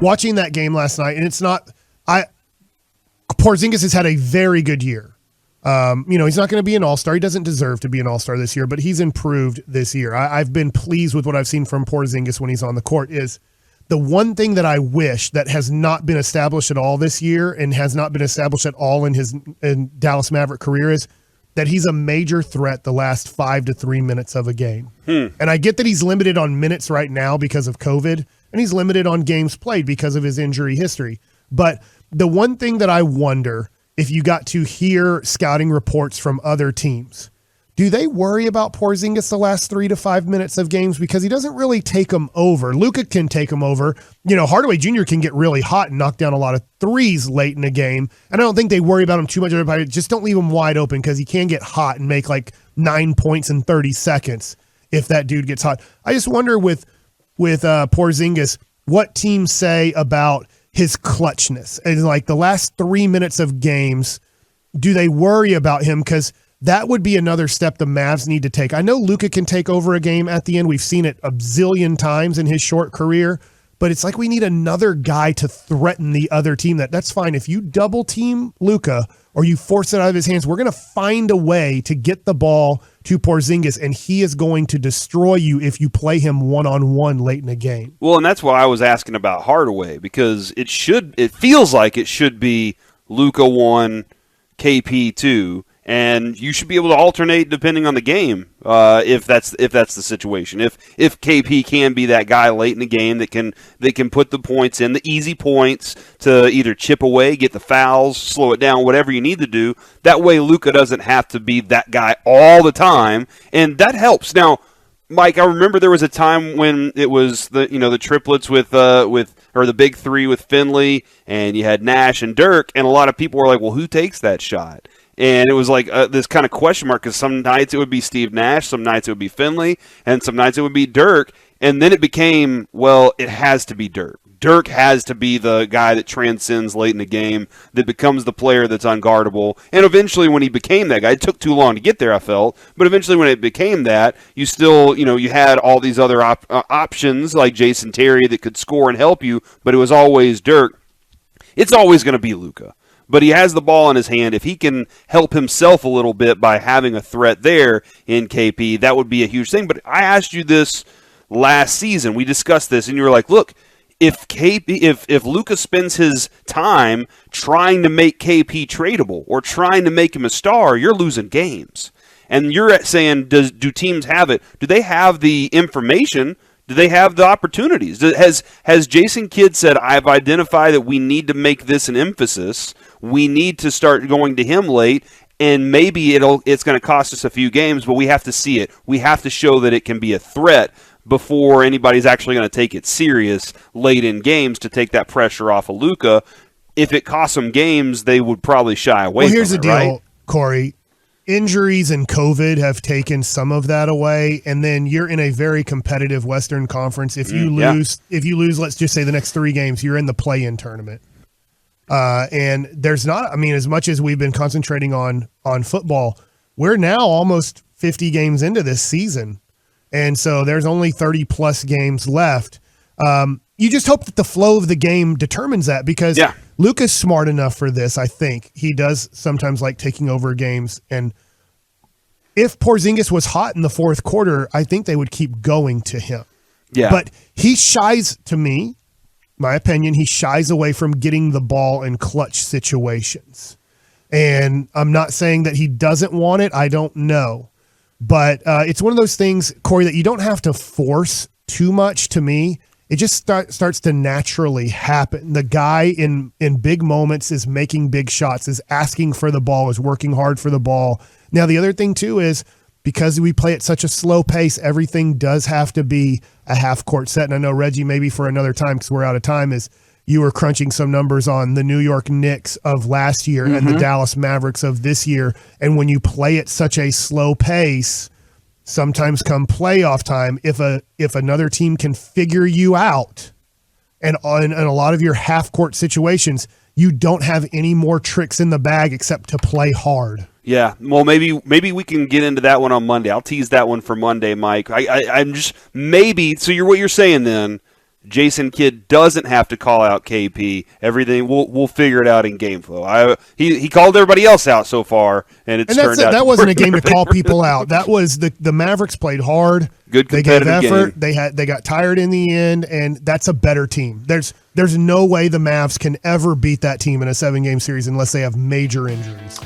watching that game last night, and it's not Porzingis has had a very good year. He's not going to be an all-star. He doesn't deserve to be an all-star this year, but he's improved this year. I've been pleased with what I've seen from Porzingis when he's on the court. Is the one thing that I wish that has not been established at all this year and has not been established at all in Dallas Maverick career is that he's a major threat the last 5 to 3 minutes of a game. And I get that he's limited on minutes right now because of COVID, and he's limited on games played because of his injury history. But the one thing that I wonder, if you got to hear scouting reports from other teams, do they worry about Porzingis the last 3 to 5 minutes of games? Because he doesn't really take them over. Luka can take them over. Hardaway Jr. can get really hot and knock down a lot of threes late in a game. And I don't think they worry about him too much. Everybody just don't leave him wide open because he can get hot and make like 9 points in 30 seconds if that dude gets hot. I just wonder with Porzingis, what teams say about his clutchness and like the last 3 minutes of games. Do they worry about him? Because that would be another step the Mavs need to take. I know Luka can take over a game at the end. We've seen it a zillion times in his short career, but it's like we need another guy to threaten the other team. That's fine. If you double team Luka or you force it out of his hands, we're going to find a way to get the ball to Porzingis, and he is going to destroy you if you play him one-on-one late in a game. Well, and that's why I was asking about Hardaway, because it feels like it should be Luka 1, KP 2, and you should be able to alternate depending on the game if that's the situation. If KP can be that guy late in the game that can put the points in, the easy points to either chip away, get the fouls, slow it down, whatever you need to do. That way Luka doesn't have to be that guy all the time, and that helps. Now, Mike, I remember there was a time when it was the triplets with the big three with Finley, and you had Nash and Dirk, and a lot of people were like, well, who takes that shot? And it was like this kind of question mark, because some nights it would be Steve Nash, some nights it would be Finley, and some nights it would be Dirk. And then it became, well, it has to be Dirk. Dirk has to be the guy that transcends late in the game, that becomes the player that's unguardable. And eventually when he became that guy, it took too long to get there, I felt. But eventually when it became that, you still, you had all these other options like Jason Terry that could score and help you, but it was always Dirk. It's always going to be Luka. But he has the ball in his hand. If he can help himself a little bit by having a threat there in KP, that would be a huge thing. But I asked you this last season. We discussed this, and you were like, look, if Luka spends his time trying to make KP tradable or trying to make him a star, you're losing games. And you're saying, do teams have it? Do they have the information? Do they have the opportunities? Has Jason Kidd said, I've identified that we need to make this an emphasis. We need to start going to him late, and maybe it's going to cost us a few games, but we have to see it. We have to show that it can be a threat before anybody's actually going to take it serious late in games to take that pressure off of Luka. If it costs them games, they would probably shy away from it, here's the deal, right? Corey. Injuries and COVID have taken some of that away, and then you're in a very competitive Western Conference. If you lose, let's just say the next 3 games, you're in the play-in tournament. And there's not, as much as we've been concentrating on football, we're now almost 50 games into this season. And so there's only 30 plus games left. You just hope that the flow of the game determines that, because Luka's smart enough for this. I think he does sometimes like taking over games. And if Porzingis was hot in the fourth quarter, I think they would keep going to him. Yeah. But he shies, to me, my opinion, he shies away from getting the ball in clutch situations. And I'm not saying that he doesn't want it. I don't know. But it's one of those things, Corey, that you don't have to force too much. To me, it just starts to naturally happen. The guy in big moments is making big shots, is asking for the ball, is working hard for the ball. Now, the other thing, too, is because we play at such a slow pace, everything does have to be a half-court set. And I know, Reggie, maybe for another time, because we're out of time, is you were crunching some numbers on the New York Knicks of last year and the Dallas Mavericks of this year. And when you play at such a slow pace, sometimes come playoff time, if another team can figure you out, and in a lot of your half-court situations, you don't have any more tricks in the bag except to play hard. Yeah, well, maybe we can get into that one on Monday. I'll tease that one for Monday, Mike. I'm just maybe. So what you're saying then? Jason Kidd doesn't have to call out KP. Everything we'll figure it out in game flow. He called everybody else out so far, and it's turned out that wasn't a game to call people out. That was the Mavericks played hard. Good competitive they gave effort. game. They got tired in the end, and that's a better team. There's no way the Mavs can ever beat that team in a 7-game series unless they have major injuries.